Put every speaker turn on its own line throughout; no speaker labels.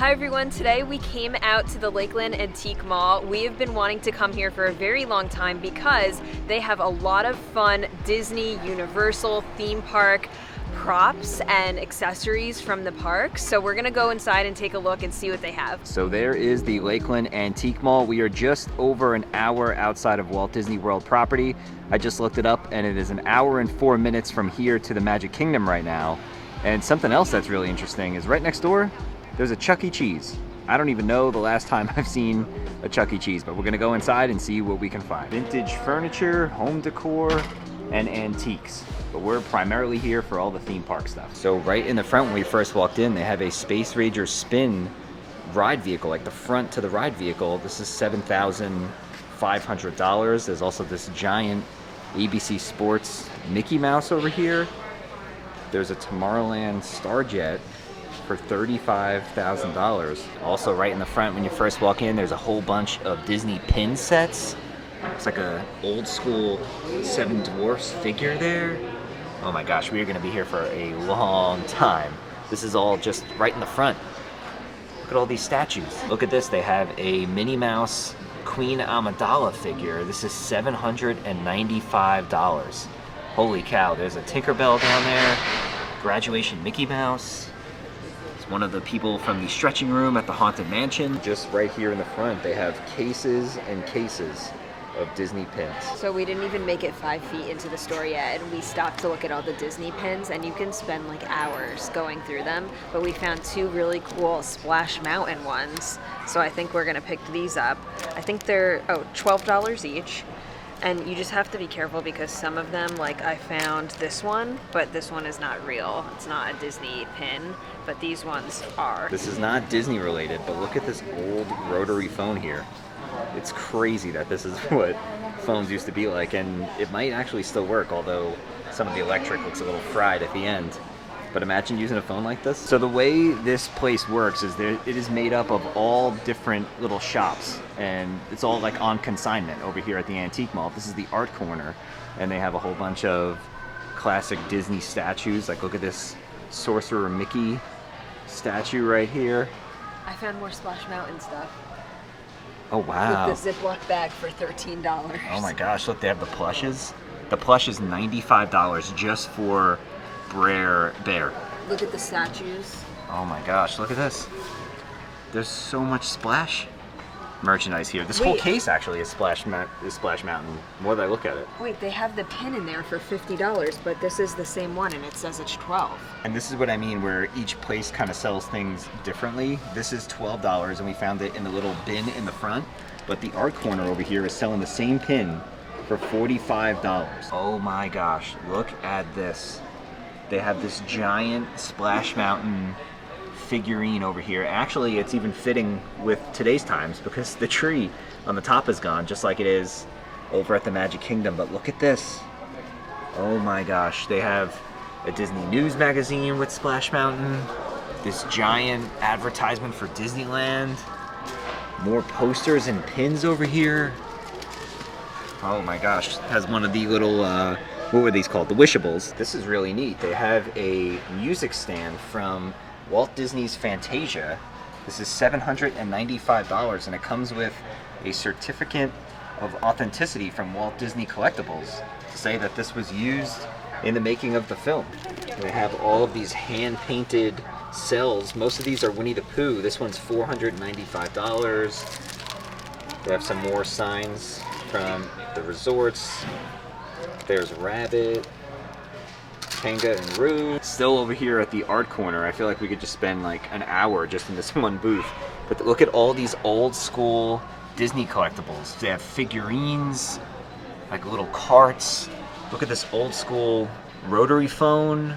Hi everyone, today we came out to the Lakeland Antique Mall. We have been wanting to come here for a very long time because they have a lot of fun Disney, Universal, theme park props and accessories from the park. So we're gonna go inside and take a look and see what they have.
So there is the Lakeland Antique Mall. We are just over an hour outside of Walt Disney World property. I just looked it up and it is an hour and 4 minutes from here to the Magic Kingdom right now. And something else that's really interesting is right next door, there's a Chuck E. Cheese. I don't even know the last time I've seen a Chuck E. Cheese, but we're gonna go inside and see what we can find. Vintage furniture, home decor, and antiques. But we're primarily here for all the theme park stuff. So right in the front when we first walked in, they have a Space Ranger spin ride vehicle, like the front to the ride vehicle. This is $7,500. There's also this giant ABC Sports Mickey Mouse over here. There's a Tomorrowland Starjet for $35,000. Also right in the front when you first walk in, there's a whole bunch of Disney pin sets. It's like a old school Seven Dwarfs figure there. Oh my gosh, we are gonna be here for a long time. This is all just right in the front. Look at all these statues. Look at this, they have a Minnie Mouse Queen Amidala figure. This is $795. Holy cow, there's a Tinkerbell down there. Graduation Mickey Mouse. One of the people from the stretching room at the Haunted Mansion. Just right here in the front, they have cases and cases of Disney pins.
So we didn't even make it 5 feet into the store yet, and we stopped to look at all the Disney pins, and you can spend like hours going through them, but we found two really cool Splash Mountain ones. So I think we're gonna pick these up. I think they're, $12 each. And you just have to be careful because some of them, like I found this one, but this one is not real. It's not a Disney pin, but these ones are.
This is not Disney related, but look at this old rotary phone here. It's crazy that this is what phones used to be like, and it might actually still work, although some of the electric looks a little fried at the end. But imagine using a phone like this. So the way this place works is it is made up of all different little shops, and it's all like on consignment over here at the Antique Mall. This is the art corner, and they have a whole bunch of classic Disney statues. Like look at this Sorcerer Mickey statue right here.
I found more Splash Mountain stuff.
Oh wow.
With the Ziploc bag for $13.
Oh my gosh, look, they have the plushes. The plush is $95 just for Brer Bear.
Look at the statues.
Oh my gosh, look at this. There's so much Splash merchandise here. This whole case actually is Splash Mountain. More that I look at it.
Wait, they have the pin in there for $50, but this is the same one and it says it's $12.
And this is what I mean, where each place kind of sells things differently. This is $12 and we found it in the little bin in the front, but the art corner over here is selling the same pin for $45. Oh my gosh, look at this. They have this giant Splash Mountain figurine over here. Actually, it's even fitting with today's times because the tree on the top is gone, just like it is over at the Magic Kingdom. But look at this. Oh my gosh. They have a Disney News magazine with Splash Mountain, this giant advertisement for Disneyland, more posters and pins over here. Oh my gosh. It has one of the little, what were these called? The Wishables. This is really neat. They have a music stand from Walt Disney's Fantasia. This is $795 and it comes with a certificate of authenticity from Walt Disney Collectibles to say that this was used in the making of the film. And they have all of these hand-painted cells. Most of these are Winnie the Pooh. This one's $495. They have some more signs from the resorts. There's Rabbit, Kanga and Roo. Still over here at the art corner, I feel like we could just spend like an hour just in this one booth. But look at all these old school Disney collectibles. They have figurines, like little carts. Look at this old school rotary phone.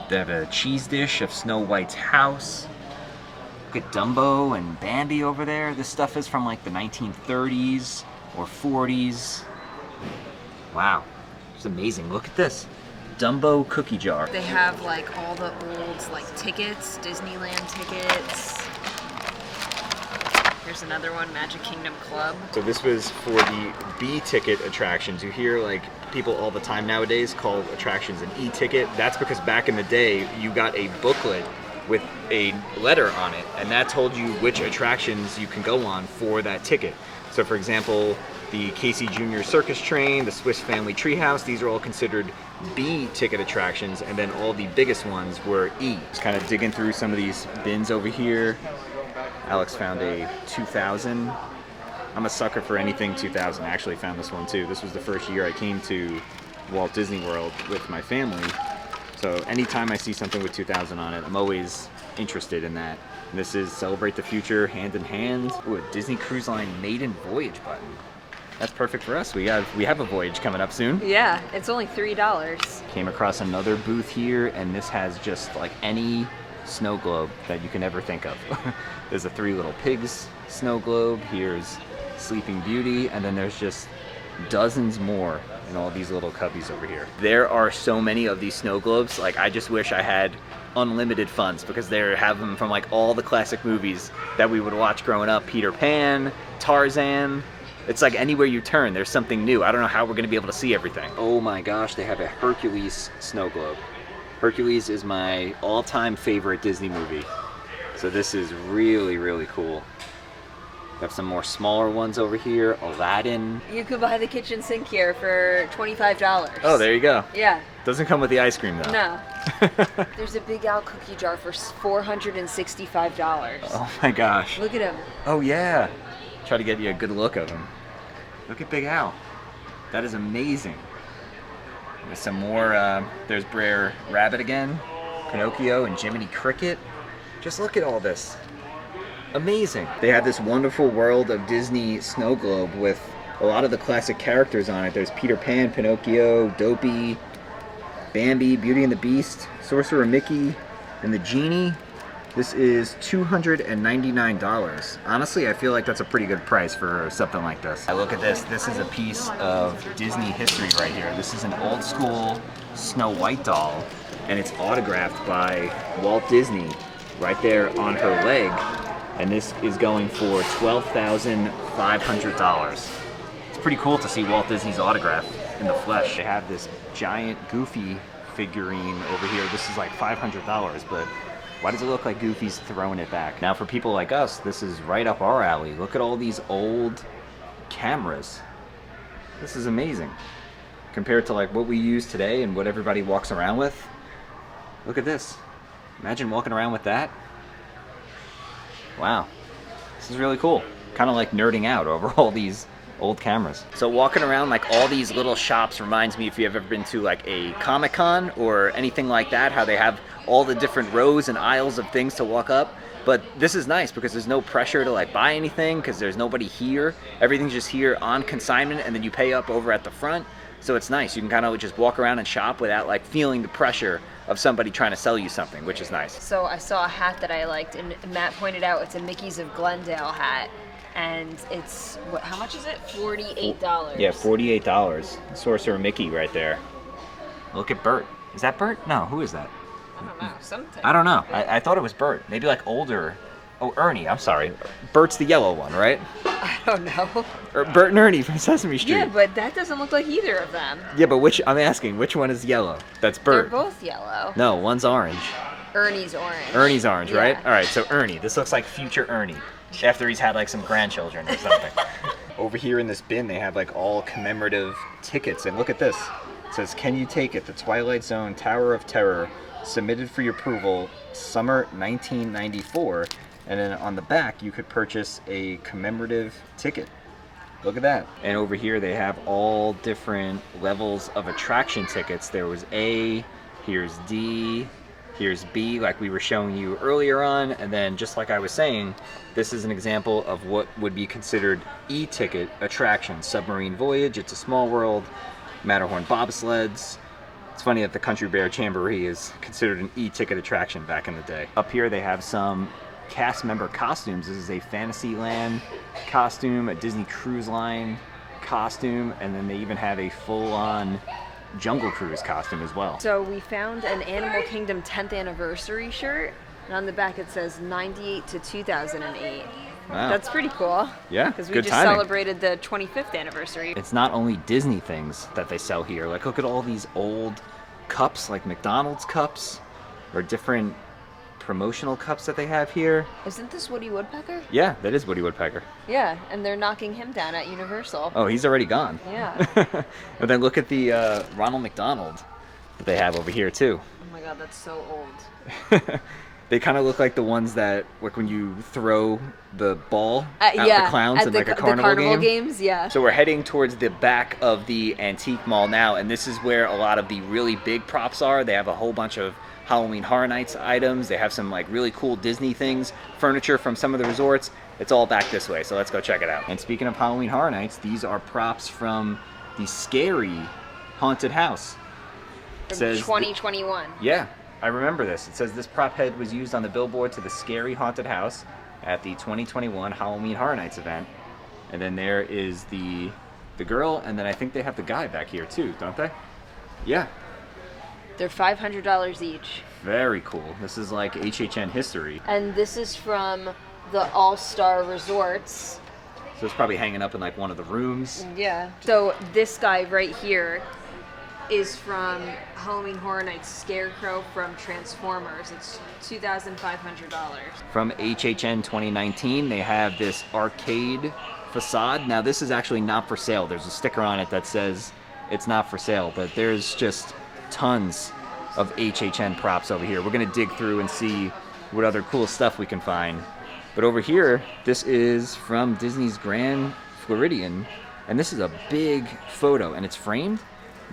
They have a cheese dish of Snow White's house. Look at Dumbo and Bambi over there. This stuff is from like the 1930s or 40s. Wow, it's amazing. Look at this. Dumbo cookie jar.
They have like all the old like tickets, Disneyland tickets. Here's another one, Magic Kingdom Club.
So this was for the B ticket attractions. You hear like people all the time nowadays call attractions an e-ticket. That's because back in the day, you got a booklet with a letter on it, and that told you which attractions you can go on for that ticket. So for example, the Casey Jr. Circus Train, the Swiss Family Treehouse, these are all considered B ticket attractions, and then all the biggest ones were E. Just kind of digging through some of these bins over here. Alex found a 2000. I'm a sucker for anything 2000. I actually found this one too. This was the first year I came to Walt Disney World with my family. So anytime I see something with 2000 on it, I'm always interested in that. And this is Celebrate the Future, Hand in Hand. Ooh, a Disney Cruise Line Maiden Voyage button. That's perfect for us. We have a voyage coming up soon.
Yeah, it's only $3.
Came across another booth here, and this has just like any snow globe that you can ever think of. There's a Three Little Pigs snow globe. Here's Sleeping Beauty, and then there's just dozens more in all these little cubbies over here. There are so many of these snow globes. Like, I just wish I had unlimited funds, because they have them from like all the classic movies that we would watch growing up. Peter Pan, Tarzan. It's like anywhere you turn, there's something new. I don't know how we're gonna be able to see everything. Oh my gosh, they have a Hercules snow globe. Hercules is my all-time favorite Disney movie. So this is really, really cool. We have some more smaller ones over here. Aladdin.
You could buy the kitchen sink here for $25.
Oh, there you go.
Yeah.
Doesn't come with the ice cream though.
No. There's a Big Al cookie jar for $465.
Oh my gosh.
Look at him.
Oh yeah. Try to get you a good look of him. Look at Big Al. That is amazing. There's some more, there's Brer Rabbit again, Pinocchio and Jiminy Cricket. Just look at all this. Amazing. They have this wonderful World of Disney snow globe with a lot of the classic characters on it. There's Peter Pan, Pinocchio, Dopey, Bambi, Beauty and the Beast, Sorcerer Mickey, and the Genie. This is $299. Honestly, I feel like that's a pretty good price for something like this. I look at this. This is a piece of Disney history right here. This is an old school Snow White doll, and it's autographed by Walt Disney right there on her leg. And this is going for $12,500. It's pretty cool to see Walt Disney's autograph in the flesh. They have this giant Goofy figurine over here. This is like $500, but why does it look like Goofy's throwing it back? Now for people like us, this is right up our alley. Look at all these old cameras. This is amazing. Compared to like what we use today and what everybody walks around with. Look at this. Imagine walking around with that. Wow. This is really cool. Kind of like nerding out over all these old cameras. So walking around like all these little shops reminds me if you've ever been to like a Comic-Con or anything like that, how they have all the different rows and aisles of things to walk up. But this is nice because there's no pressure to like buy anything because there's nobody here. Everything's just here on consignment, and then you pay up over at the front. So it's nice. You can kind of just walk around and shop without like feeling the pressure of somebody trying to sell you something, which is nice.
So I saw a hat that I liked, and Matt pointed out it's a Mickey's of Glendale hat. And it's, what? How much is it? $48.
Yeah, $48. Sorcerer Mickey right there. Look at Bert. Is that Bert? No, who is that?
I don't know, something.
I don't know. I thought it was Bert. Maybe like older. Oh, Ernie. I'm sorry. Bert's the yellow one, right?
I don't know.
Or Bert and Ernie from Sesame Street.
Yeah, but that doesn't look like either of them.
Yeah, but I'm asking, which one is yellow? That's Bert.
They're both yellow.
No, one's orange.
Ernie's orange.
Ernie's orange,
Yeah.
right? All right, so Ernie. This looks like future Ernie. After he's had like some grandchildren or something. Over here in this bin, they have like all commemorative tickets. And look at this. It says, "Can you take it? The Twilight Zone Tower of Terror, submitted for your approval, summer 1994. And then on the back, you could purchase a commemorative ticket. Look at that. And over here, they have all different levels of attraction tickets. There was A, here's D, here's B, like we were showing you earlier on. And then just like I was saying, this is an example of what would be considered E-ticket attractions. Submarine Voyage, It's a Small World, Matterhorn bobsleds. It's funny that the Country Bear Jamboree is considered an E-ticket attraction back in the day. Up here they have some cast member costumes. This is a Fantasyland costume, a Disney Cruise Line costume, and then they even have a full-on Jungle Cruise costume as well.
So we found an Animal Kingdom 10th anniversary shirt, and on the back it says 98 to 2008.
Wow.
That's pretty cool.
Yeah,
because we
good
just
timing.
celebrated the 25th anniversary.
It's not only Disney things that they sell here. Like, look at all these old cups, like McDonald's cups, or different promotional cups that they have here.
Isn't this Woody Woodpecker?
Yeah, that is Woody Woodpecker.
Yeah, and they're knocking him down at Universal.
Oh, he's already gone.
Yeah.
And then look at the Ronald McDonald that they have over here too.
Oh my god, that's so old.
They kind of look like the ones that, like when you throw the ball at the clowns in like a carnival game.
Games, yeah.
So we're heading towards the back of the antique mall now, and this is where a lot of the really big props are. They have a whole bunch of Halloween Horror Nights items. They have some like really cool Disney things, furniture from some of the resorts. It's all back this way, so let's go check it out. And speaking of Halloween Horror Nights, these are props from the scary haunted house.
From 2021.
Yeah. I remember this. It says this prop head was used on the billboard to the scary haunted house at the 2021 Halloween Horror Nights event. And then there is the girl, and then I think they have the guy back here too, don't they? Yeah.
They're $500 each.
Very cool. This is like HHN history.
And this is from the All-Star Resorts.
So it's probably hanging up in like one of the rooms.
Yeah. So this guy right here is from Halloween Horror Nights Scarecrow from Transformers. It's $2,500.
From HHN 2019, they have this arcade facade. Now this is actually not for sale. There's a sticker on it that says it's not for sale, but there's just tons of HHN props over here. We're gonna dig through and see what other cool stuff we can find. But over here, this is from Disney's Grand Floridian, and this is a big photo, and it's framed.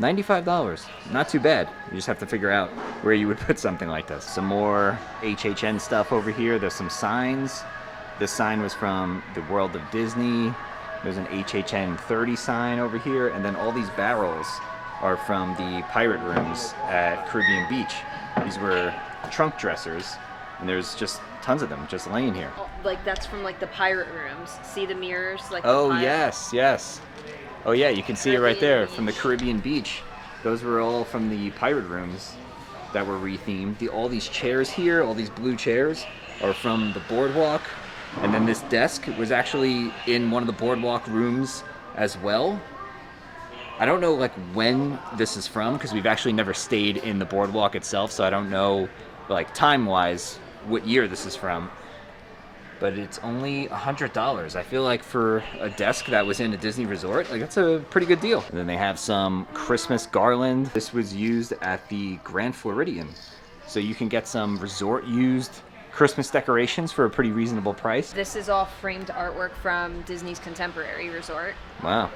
$95, not too bad. You just have to figure out where you would put something like this. Some more HHN stuff over here. There's some signs. This sign was from the World of Disney. There's an HHN 30 sign over here, and then all these barrels are from the pirate rooms at Caribbean Beach. These were trunk dressers, and there's just tons of them just laying here.
Like that's from like the pirate rooms. See the mirrors? Like
oh yes, yes. Oh yeah, you can see it right there from the Caribbean Beach. Those were all from the pirate rooms that were rethemed. All these chairs here, all these blue chairs, are from the boardwalk. And then this desk was actually in one of the boardwalk rooms as well. I don't know like when this is from, because we've actually never stayed in the boardwalk itself, so I don't know like time-wise what year this is from. But it's only $100. I feel like for a desk that was in a Disney resort, like that's a pretty good deal. And then they have some Christmas garland. This was used at the Grand Floridian. So you can get some resort used Christmas decorations for a pretty reasonable price.
This is all framed artwork from Disney's Contemporary Resort.
Wow.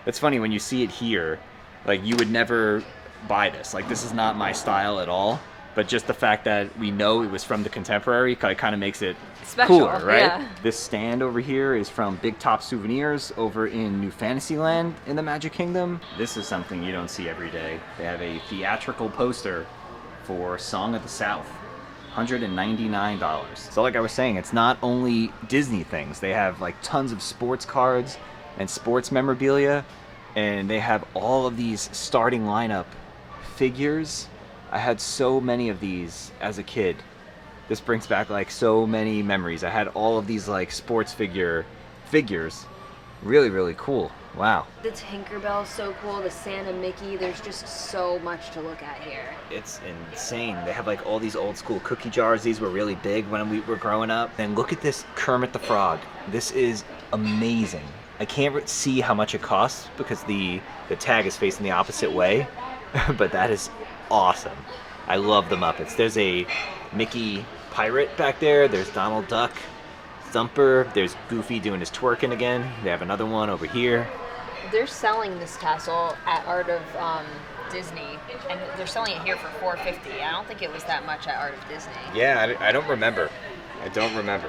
It's funny when you see it here, like you would never buy this. Like this is not my style at all. But just the fact that we know it was from the Contemporary kind of makes it
special,
cooler, right?
Yeah.
This stand over here is from Big Top Souvenirs over in New Fantasyland in the Magic Kingdom. This is something you don't see every day. They have a theatrical poster for Song of the South. $199. So like I was saying, it's not only Disney things. They have like tons of sports cards and sports memorabilia, and they have all of these starting lineup figures. I had so many of these as a kid. This brings back like so many memories. I had all of these like sports figures. Really, really cool. Wow.
The Tinkerbell's so cool. The Santa Mickey. There's just so much to look at here.
It's insane. They have like all these old school cookie jars. These were really big when we were growing up. And look at this Kermit the Frog. This is amazing. I can't see how much it costs because the tag is facing the opposite way, but that is awesome. I love the Muppets. There's a Mickey pirate back there. There's Donald Duck, Thumper. There's Goofy doing his twerking again. They have another one over here.
They're selling this castle at Art of Disney, and they're selling it here for $450. I don't think it was that much at Art of Disney.
Yeah, I don't remember.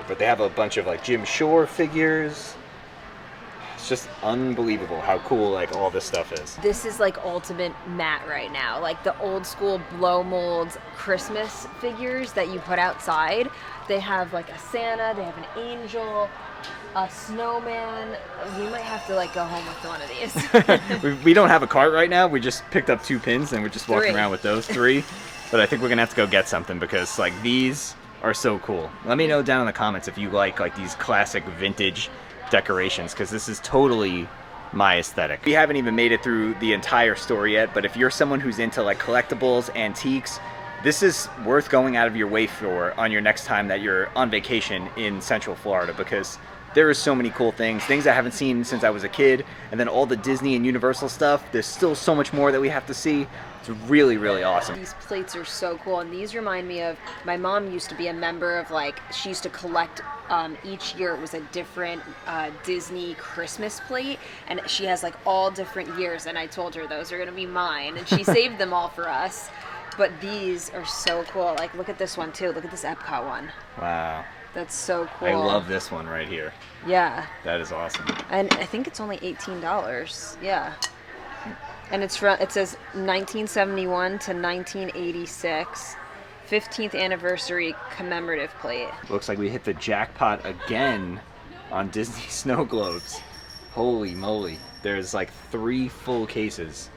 But they have a bunch of like Jim Shore figures. It's just unbelievable how cool like all this stuff is.
This is like ultimate Matt right now. Like the old school blow molds Christmas figures that you put outside. They have like a Santa, they have an angel, a snowman. We might have to like go home with one of these.
we don't have a cart right now. We just picked up 2 pins and we're just walking
3.
around with those 3. But I think we're gonna have to go get something because like these are so cool. Let me know down in the comments if you like these classic vintage decorations, because this is totally my aesthetic. We haven't even made it through the entire store yet, but if you're someone who's into like collectibles, antiques, This is worth going out of your way for on your next time that you're on vacation in Central Florida, because there are so many cool things I haven't seen since I was a kid, and then all the Disney and Universal stuff. There's still so much more that we have to see. It's really, really awesome.
These plates are so cool, and these remind me of, my mom used to be a member of, like, she used to collect, each year it was a different Disney Christmas plate, and she has like all different years, and I told her those are gonna be mine, and she saved them all for us. But these are so cool. Like, look at this one too. Look at this Epcot one.
Wow.
That's so cool.
I love this one right here.
Yeah.
That is awesome.
And I think it's only $18. Yeah. And it says 1971 to 1986, 15th anniversary commemorative plate.
Looks like we hit the jackpot again on Disney snow globes. Holy moly. There's like 3 full cases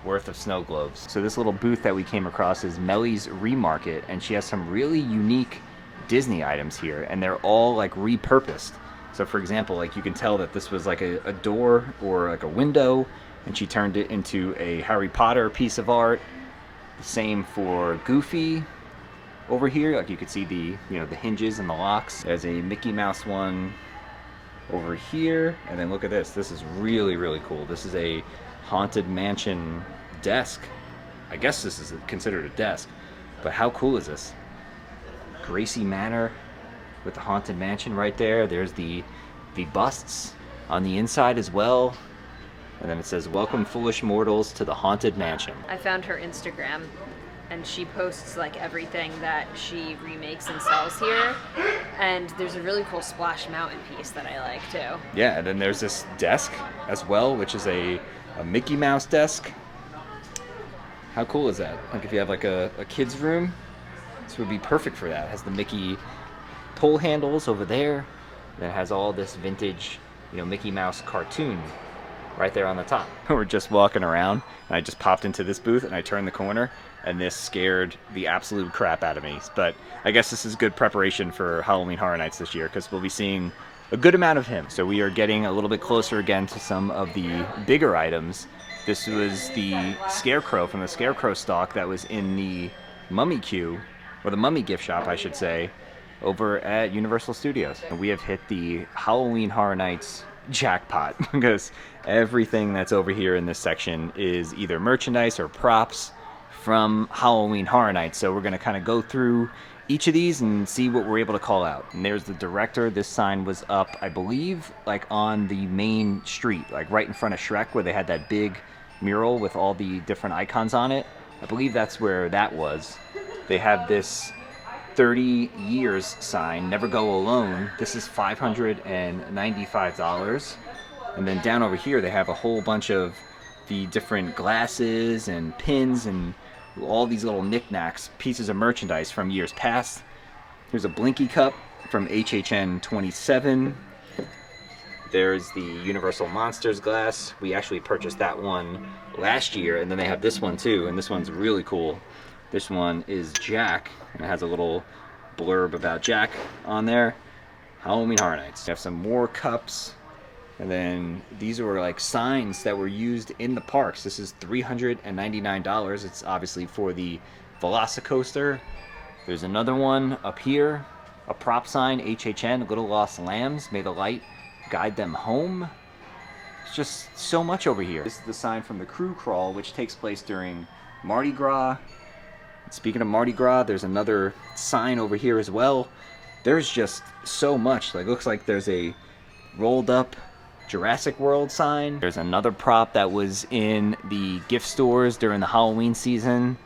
worth of snow globes. So this little booth that we came across is Melly's Remarket, and she has some really unique Disney items here, and they're all like repurposed. So for example, like you can tell that this was like a door or like a window, and she turned it into a Harry Potter piece of art. The same for Goofy over here. Like you could see the, you know, the hinges and the locks. There's a Mickey Mouse one over here, and then look at this. This is really, really cool. This is a Haunted Mansion desk. I guess this is considered a desk, but how cool is this? Gracie Manor with the Haunted Mansion right there. There's the busts on the inside as well. And then it says, "Welcome foolish mortals to the Haunted Mansion."
I found her Instagram, and she posts like everything that she remakes and sells here. And there's a really cool Splash Mountain piece that I like too.
Yeah, and then there's this desk as well, which is a Mickey Mouse desk. How cool is that? Like if you have like a kid's room, this would be perfect for that. It has the Mickey pull handles over there. And it has all this vintage, you know, Mickey Mouse cartoon right there on the top. We're just walking around, and I just popped into this booth, and I turned the corner, and this scared the absolute crap out of me. But I guess this is good preparation for Halloween Horror Nights this year, because we'll be seeing a good amount of him. So we are getting a little bit closer again to some of the bigger items. This was the Scarecrow from the Scarecrow stock that was in the Mummy queue, or the Mummy gift shop, I should say, over at Universal Studios. And we have hit the Halloween Horror Nights jackpot, because everything that's over here in this section is either merchandise or props from Halloween Horror Nights. So we're going to kind of go through each of these and see what we're able to call out. And there's the director. This sign was up, I believe, like on the main street, like right in front of Shrek, where they had that big mural with all the different icons on it. I believe that's where that was. They have this 30 years sign, Never Go Alone. This is $595. And then down over here, they have a whole bunch of the different glasses and pins and all these little knickknacks, pieces of merchandise from years past. Here's a Blinky cup from HHN 27. There's the Universal Monsters glass. We actually purchased that one last year, and then they have this one too, and this one's really cool. This one is Jack, and it has a little blurb about Jack on there. Halloween Horror Nights. We have some more cups, and then these were like signs that were used in the parks. This is $399. It's obviously for the Velocicoaster. There's another one up here, a prop sign, HHN, Little Lost Lambs, may the light guide them home. It's just so much over here. This is the sign from the Crew Crawl, which takes place during Mardi Gras. Speaking of Mardi Gras, there's another sign over here as well. There's just so much. Like, looks like there's a rolled up Jurassic World sign. There's another prop that was in the gift stores during the Halloween season.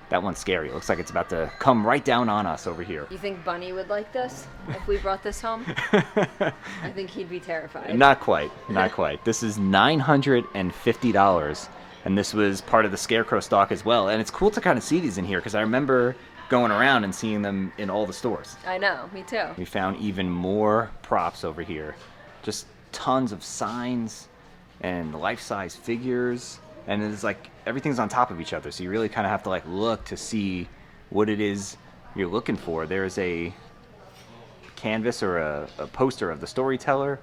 That one's scary. It looks like it's about to come right down on us over here.
You think Bunny would like this if we brought this home? I think he'd be terrified.
Not quite. Not quite. This is $950. And this was part of the Scarecrow stock as well. And it's cool to kind of see these in here, because I remember going around and seeing them in all the stores.
I know, me too.
We found even more props over here. Just tons of signs and life-size figures. And it's like everything's on top of each other, so you really kind of have to like look to see what it is you're looking for. There's a canvas or a poster of the Storyteller.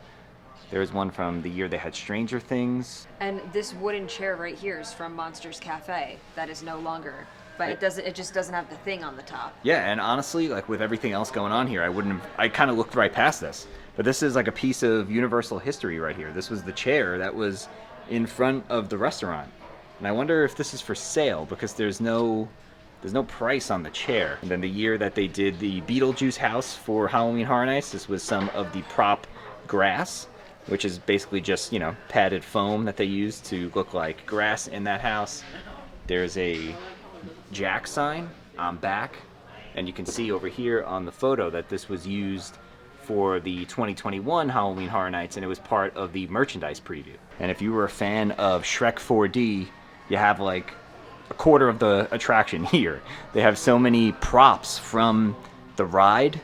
There's one from the year they had Stranger Things.
And this wooden chair right here is from Monsters Cafe. That is no longer but it just doesn't have the thing on the top.
Yeah, and honestly, like with everything else going on here, I kind of looked right past this. But this is like a piece of universal history right here. This was the chair that was in front of the restaurant. And I wonder if this is for sale because there's no price on the chair. And then the year that they did the Beetlejuice house for Halloween Horror Nights, this was some of the prop grass, which is basically just, you know, padded foam that they use to look like grass in that house. There's a Jack sign on back, and you can see over here on the photo that this was used for the 2021 Halloween Horror Nights, and it was part of the merchandise preview. And if you were a fan of Shrek 4D, you have like a quarter of the attraction here. They have so many props from the ride.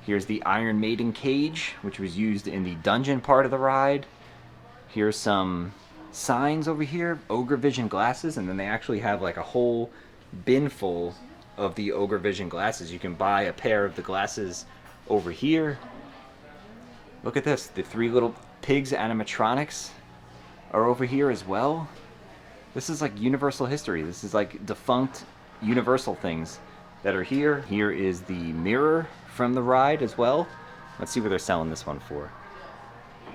Here's the Iron Maiden cage, which was used in the dungeon part of the ride. Here's some signs over here, Ogre Vision glasses, and then they actually have like a whole bin full of the Ogre Vision glasses. You can buy a pair of the glasses over here. Look at this, the 3 little pigs animatronics are over here as well. This is like universal history. This is like defunct universal things that are here. Here is the mirror from the ride as well. Let's see what they're selling this one for.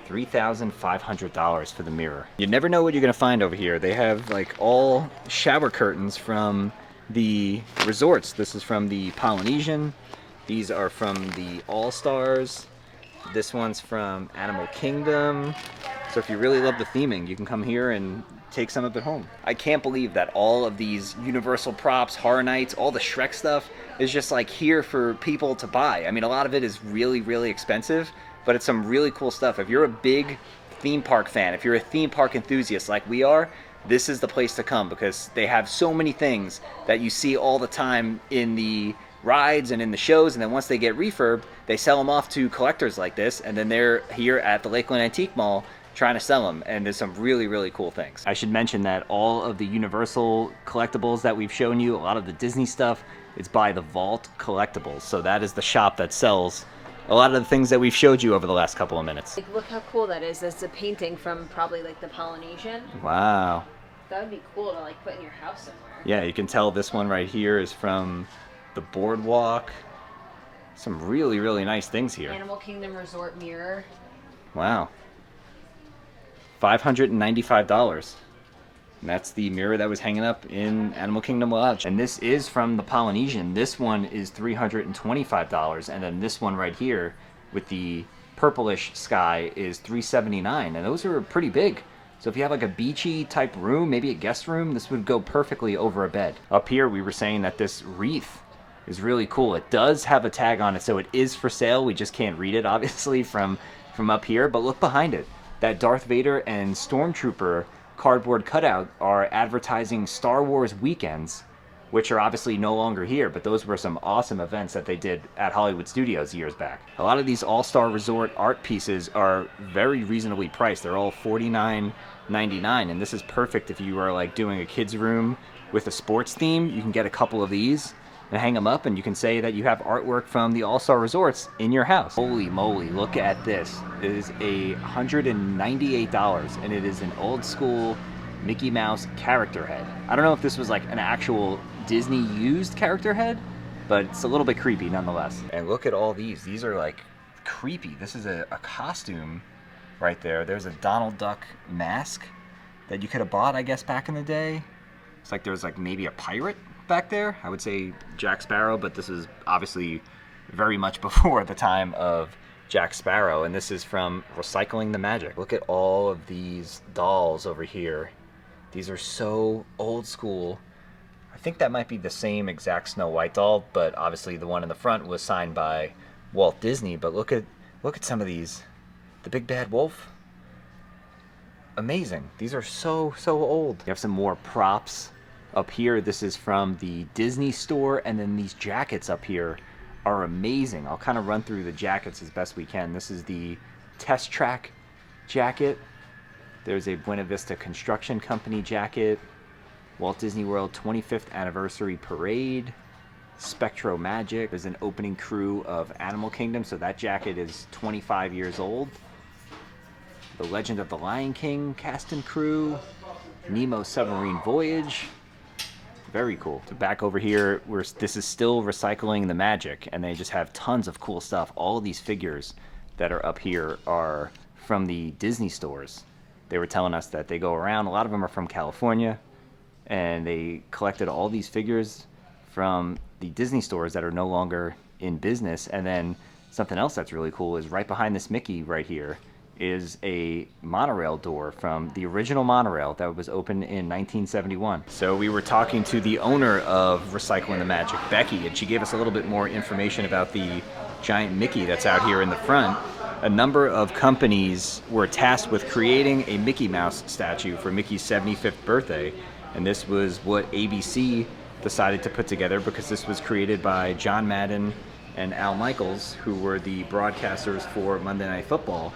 $3,500 for the mirror. You never know what you're gonna find over here. They have like all shower curtains from the resorts. This is from the Polynesian. These are from the All-Stars. This one's from Animal Kingdom. So if you really love the theming, you can come here and take some of it home. I can't believe that all of these Universal props, Horror Nights, all the Shrek stuff is just like here for people to buy. I mean, a lot of it is really, really expensive, but it's some really cool stuff. If you're a big theme park fan, if you're a theme park enthusiast like we are, this is the place to come because they have so many things that you see all the time in the rides and in the shows, and then once they get refurbed, they sell them off to collectors like this, and then they're here at the Lakeland Antique Mall trying to sell them, and there's some really, really cool things. I should mention that all of the Universal collectibles that we've shown you, a lot of the Disney stuff, it's by the Vault Collectibles, so that is the shop that sells a lot of the things that we've showed you over the last couple of minutes.
Like, look how cool that is. That's a painting from probably like the Polynesian.
Wow.
That would be cool to like put in your house somewhere.
Yeah, you can tell this one right here is from the boardwalk. Some really, really nice things here.
Animal Kingdom Resort mirror.
Wow. $595. And that's the mirror that was hanging up in Animal Kingdom Lodge. And this is from the Polynesian. This one is $325. And then this one right here with the purplish sky is $379. And those are pretty big. So if you have like a beachy type room, maybe a guest room, this would go perfectly over a bed. Up here we were saying that this wreath is really cool. It does have a tag on it, so it is for sale. We just can't read it obviously from up here, but look behind it. That Darth Vader and Stormtrooper cardboard cutout are advertising Star Wars weekends, which are obviously no longer here, but those were some awesome events that they did at Hollywood Studios years back. A lot of these All-Star Resort art pieces are very reasonably priced. They're all $49.99, and this is perfect if you are like doing a kid's room with a sports theme. You can get a couple of these and hang them up, and you can say that you have artwork from the All-Star Resorts in your house. Holy moly, look at this. It is $198, and it is an old school Mickey Mouse character head. I don't know if this was like an actual Disney used character head, but it's a little bit creepy nonetheless. And look at all these. These are like creepy. This is a costume right there. There's a Donald Duck mask that you could have bought, I guess, back in the day. It's like there's like maybe a pirate back there. I would say Jack Sparrow, but this is obviously very much before the time of Jack Sparrow, and this is from Recycling the Magic. Look at all of these dolls over here. These are so old school. I think that might be the same exact Snow White doll, but obviously the one in the front was signed by Walt Disney. But look at some of these. The Big Bad Wolf. Amazing. These are so old. You have some more props up here. This is from the Disney store, and then these jackets up here are amazing. I'll kind of run through the jackets as best we can. This is the Test Track jacket. There's a Buena Vista Construction Company jacket. Walt Disney World 25th Anniversary Parade. Spectro Magic. There's an opening crew of Animal Kingdom, so that jacket is 25 years old. The Legend of the Lion King cast and crew. Nemo Submarine Voyage. Very cool. So back over here, this is still Recycling the Magic, and they just have tons of cool stuff. All of these figures that are up here are from the Disney stores. They were telling us that they go around. A lot of them are from California, and they collected all these figures from the Disney stores that are no longer in business. And then something else that's really cool is right behind this Mickey right here is a monorail door from the original monorail that was opened in 1971. So we were talking to the owner of Recycling the Magic, Becky, and she gave us a little bit more information about the giant Mickey that's out here in the front. A number of companies were tasked with creating a Mickey Mouse statue for Mickey's 75th birthday, and this was what ABC decided to put together because this was created by John Madden and Al Michaels, who were the broadcasters for Monday Night Football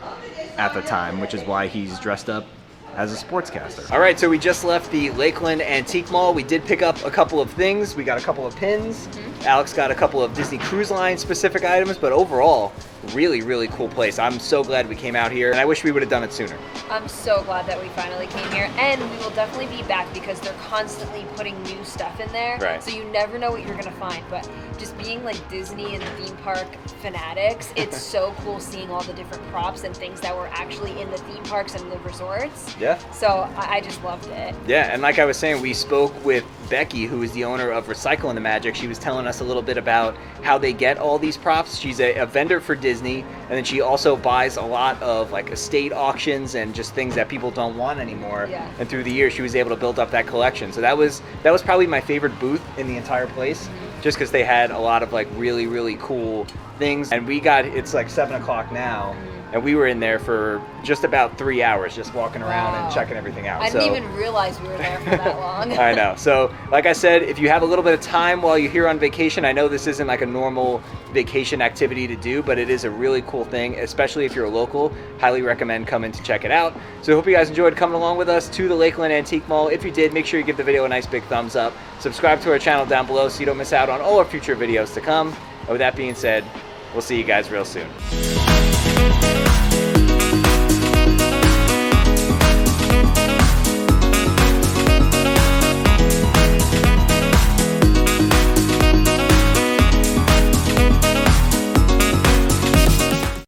at the time, which is why he's dressed up as a sportscaster. All right, so we just left the Lakeland Antique Mall. We did pick up a couple of things. We got a couple of pins. Alex got a couple of Disney Cruise Line specific items, but overall, really, really cool place. I'm so glad we came out here, and I wish we would have done it sooner.
I'm so glad that we finally came here, and we will definitely be back because they're constantly putting new stuff in there.
Right.
So you never know what you're gonna find, but just being like Disney and theme park fanatics, it's so cool seeing all the different props and things that were actually in the theme parks and the resorts.
Yeah.
So I just loved it.
Yeah, and like I was saying, we spoke with Becky, who is the owner of Recycling the Magic. She was telling us a little bit about how they get all these props. She's a vendor for Disney, and then she also buys a lot of like estate auctions and just things that people don't want anymore.
Yeah.
And through the years, she was able to build up that collection. So that was probably my favorite booth in the entire place, just because they had a lot of like really, really cool things. And it's like 7 o'clock now. And we were in there for just about 3 hours, just walking around and checking everything out.
I didn't even realize we were there for that long.
I know. So, like I said, if you have a little bit of time while you're here on vacation, I know this isn't like a normal vacation activity to do, but it is a really cool thing, especially if you're a local. Highly recommend coming to check it out. So I hope you guys enjoyed coming along with us to the Lakeland Antique Mall. If you did, make sure you give the video a nice big thumbs up. Subscribe to our channel down below so you don't miss out on all our future videos to come. And with that being said, we'll see you guys real soon.